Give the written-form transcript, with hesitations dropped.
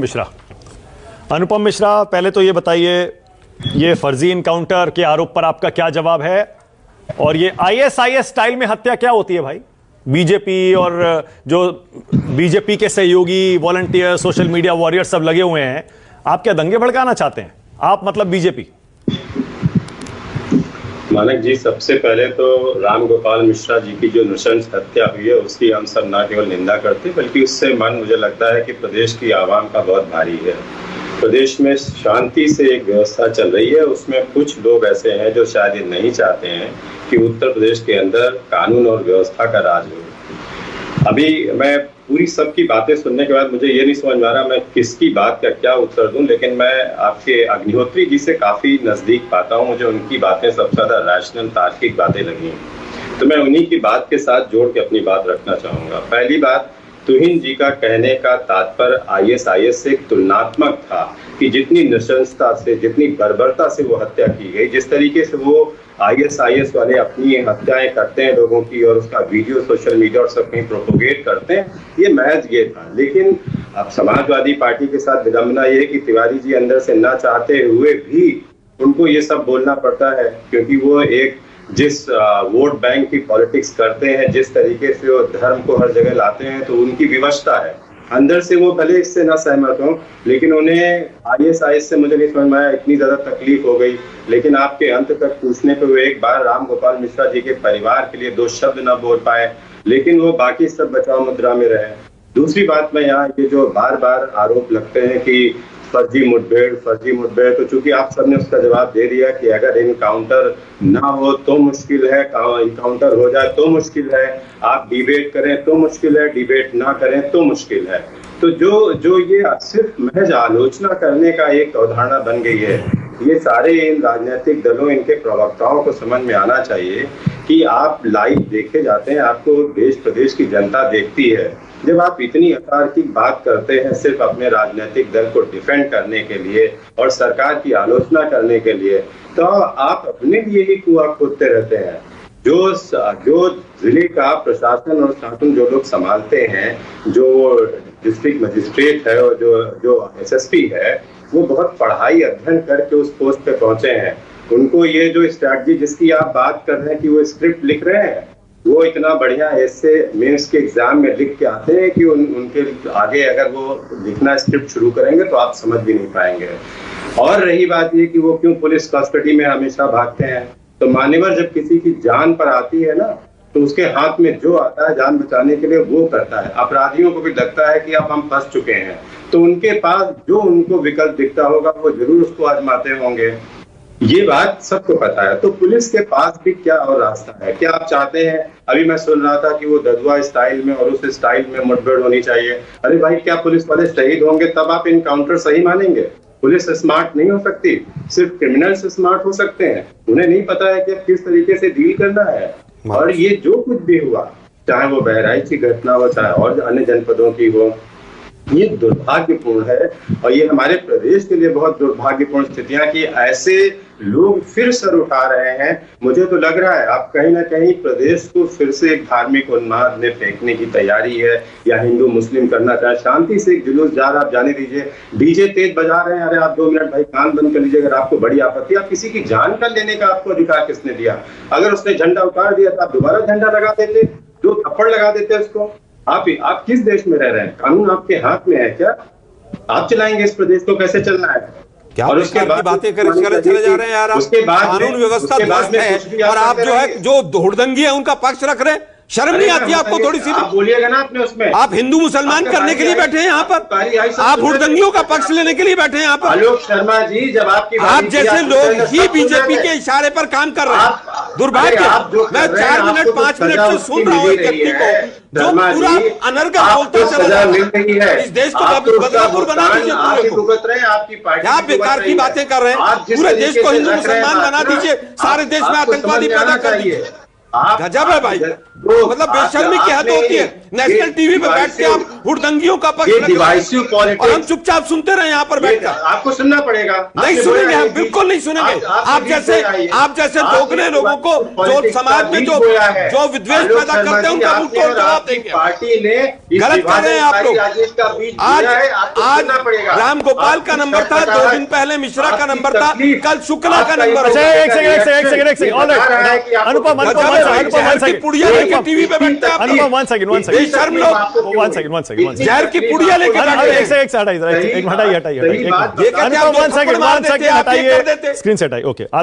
मिश्रा। अनुपम मिश्रा, पहले तो ये बताइए, ये फर्जी इनकाउंटर के आरोप पर आपका क्या जवाब है? और ये आईएसआईएस स्टाइल में हत्या क्या होती है भाई? बीजेपी और जो बीजेपी के सहयोगी वॉलंटियर, सोशल मीडिया वॉरियर सब लगे हुए हैं, आप क्या दंगे भड़काना चाहते हैं? आप मतलब बीजेपी? मानक जी, सबसे पहले तो राम गोपाल मिश्रा जी की जो नृशंस हत्या हुई है उसकी हम सब न केवल निंदा करते बल्कि उससे मन मुझे लगता है कि प्रदेश की आवाम का बहुत भारी है। प्रदेश में शांति से एक व्यवस्था चल रही है, उसमें कुछ लोग ऐसे हैं जो शायद ये नहीं चाहते हैं कि उत्तर प्रदेश के अंदर कानून और व्यवस्था का राज हो। अभी मैं पूरी सबकी बातें सुनने के बाद मुझे ये नहीं समझ में आ रहा मैं किसकी बात का क्या उत्तर दूं, लेकिन मैं आपके अग्निहोत्री जी से काफी नजदीक पाता हूं। मुझे उनकी बातें सबसे ज्यादा रैशनल तार्किक बातें लगी, तो मैं उन्हीं की बात के साथ जोड़ के अपनी बात रखना चाहूंगा। पहली बात, तुहिन जी का कहने का तात्पर्य आईएसआईएस से तुलनात्मक था कि जितनी नृशंसता से, जितनी बर्बरता से वो हत्या की गई, जिस तरीके से वो आईएसआईएस वाले अपनी हत्याएं करते हैं लोगों की और उसका वीडियो सोशल मीडिया और सब कहीं प्रोपोगेट करते हैं, ये महज ये था। लेकिन अब समाजवादी पार्टी के साथ विडंबना ये है कि तिवारी जी अंदर से ना चाहते हुए भी उनको ये सब बोलना पड़ता है, क्योंकि वो एक जिस वोट बैंक की पॉलिटिक्स करते हैं, जिस तरीके से वो धर्म को हर जगह लाते हैं, तो उनकी विवशता है। अंदर से वो भले इससे ना सहमत हो, लेकिन उन्हें आईएसआईएस से मुझे नहीं समझ में आया, इतनी ज्यादा तकलीफ हो गई। लेकिन आपके अंत तक पूछने पे वो एक बार राम गोपाल मिश्रा जी के परिवार के लिए दो शब्द ना बोल पाए, लेकिन वो बाकी सब बचाव मुद्रा में रहे। दूसरी बात, मैं यहाँ ये जो बार बार आरोप लगते हैं कि फर्जी मुठभेड़, तो चूंकि आप सबने उसका जवाब दे दिया कि अगर इनकाउंटर ना हो तो मुश्किल है, इनकाउंटर हो जाए तो मुश्किल है, आप डिबेट करें तो मुश्किल है, डिबेट ना करें तो मुश्किल है। तो जो ये सिर्फ महज आलोचना करने का एक अवधारणा बन गई है, ये सारे इन राजनीतिक दलों, इनके प्रवक्ताओं को समझ में आना चाहिए कि आप लाइव देखे जाते हैं, आपको देश प्रदेश की जनता देखती है। जब आप इतनी अतार्किक बात करते हैं सिर्फ अपने राजनीतिक दल को डिफेंड करने के लिए और सरकार की आलोचना करने के लिए, तो आप अपने लिए ही कुआं खोदते रहते हैं। जो जिले का प्रशासन और शासन जो लोग संभालते हैं, जो डिस्ट्रिक्ट मजिस्ट्रेट है और जो एसएसपी है, वो बहुत पढ़ाई अध्ययन करके उस पोस्ट पे पहुंचे हैं। उनको ये जो स्ट्रैटेजी जिसकी आप बात कर रहे हैं कि वो स्क्रिप्ट लिख रहे हैं, वो इतना बढ़िया ऐसे मेंस के एग्जाम में लिख के आते हैं कि उनके आगे अगर वो लिखना स्क्रिप्ट शुरू करेंगे तो आप समझ भी नहीं पाएंगे। और रही बात ये कि वो क्यों पुलिस कस्टडी में हमेशा भागते हैं, तो मान्यवर जब किसी की जान पर आती है ना, तो उसके हाथ में जो आता है जान बचाने के लिए वो करता है। अपराधियों को भी लगता है कि अब हम फंस चुके हैं, तो उनके पास जो उनको विकल्प दिखता होगा वो जरूर उसको आजमाते होंगे। ये बात सबको पता है। तो पुलिस के पास भी क्या और रास्ता है? क्या आप चाहते हैं, अभी मैं सुन रहा था कि वो ददुआ स्टाइल में और उस स्टाइल में मुठभेड़ होनी चाहिए। अरे भाई, क्या पुलिस वाले शहीद होंगे तब आप इनकाउंटर सही मानेंगे? पुलिस स्मार्ट नहीं हो सकती, सिर्फ क्रिमिनल्स स्मार्ट हो सकते हैं। उन्हें नहीं पता है कि किस तरीके से डील करना है। और ये जो कुछ भी हुआ, चाहे वो बहराइच की घटना हो, चाहे और अन्य जनपदों की हो, ये दुर्भाग्यपूर्ण है। और ये हमारे प्रदेश के लिए बहुत दुर्भाग्यपूर्ण स्थितियां कि ऐसे लोग फिर सर उठा रहे हैं। मुझे तो लग रहा है आप कहीं ना कहीं प्रदेश को फिर से एक धार्मिक उन्माद में फेंकने की तैयारी है, या हिंदू मुस्लिम करना चाहे। शांति से एक जुलूस जा रहा, आप जाने दीजिए। डीजे तेज बजा रहे हैं, अरे आप 2 मिनट भाई कान बंद कर लीजिए अगर आपको बड़ी आपत्ति। आप किसी की जान का लेने का आपको अधिकार किसने दिया? अगर उसने झंडा उतार दिया तो आप दोबारा झंडा लगा देते, 2 थप्पड़ लगा देते उसको। आप किस देश में रह रहे हैं? कानून आपके हाथ में है क्या? आप चलाएंगे इस प्रदेश को, कैसे चलना है? क्या और उसके बाद बातें चले जा रहे हैं यार। उसके बाद कानून व्यवस्था ध्वस्त है और आप जो है जो धुड़दंगी है उनका पक्ष रख रहे हैं। शर्म नहीं आती आपको थोड़ी सी? आप बोलिएगा ना आपने उसमें। आप हिंदू मुसलमान करने के लिए बैठे हैं यहाँ पर, आप हुड़दंगियों का पक्ष लेने के लिए बैठे हैं यहाँ पर। आलोक शर्मा जी, जब आप जैसे लोग ही बीजेपी के इशारे पर काम कर रहे हैं। दुर्भाग्य, मैं 4 मिनट 5 मिनट से सुन रहा हूँ एक व्यक्ति को जो पूरा अनर्गल बोलता चला जा रहा है। इस देश को बदलापुर बना दीजिए। क्या बेकार की बातें कर रहे हैं? पूरे देश को हिंदू मुसलमान बना दीजिए, सारे देश में आतंकवादी पैदा कर दीजिए। गजब है भाई, मतलब बेशर्मी की हद होती है। नेशनल टीवी पे बैठ के आप हुड़दंगियों का पक्ष रख रहे हैं और हम चुपचाप सुनते रहे यहाँ पर बैठकर। आपको सुनना पड़ेगा। नहीं सुनेंगे हम, बिल्कुल नहीं सुनेंगे। आप जैसे दोगले लोगों को जो समाज में जो विद्वेष पैदा करते हैं उनका उनको जवाब देंगे। पार्टी ने गलत कर रहे हैं आप लोग। आज राम गोपाल का नंबर था, 2 दिन पहले मिश्रा का नंबर था, कल शुक्ला का नंबर होगा। एक सेकंड अनुपम पुड़िया लेके टीवी पे बैठते हैं। अनुपम वन सेकंड बेशर्म लोग, वन सेकंड जहर की पुड़िया लेके हटाइए अनुपम वन सेकंड हटाइए, स्क्रीन से हटाइए। ओके।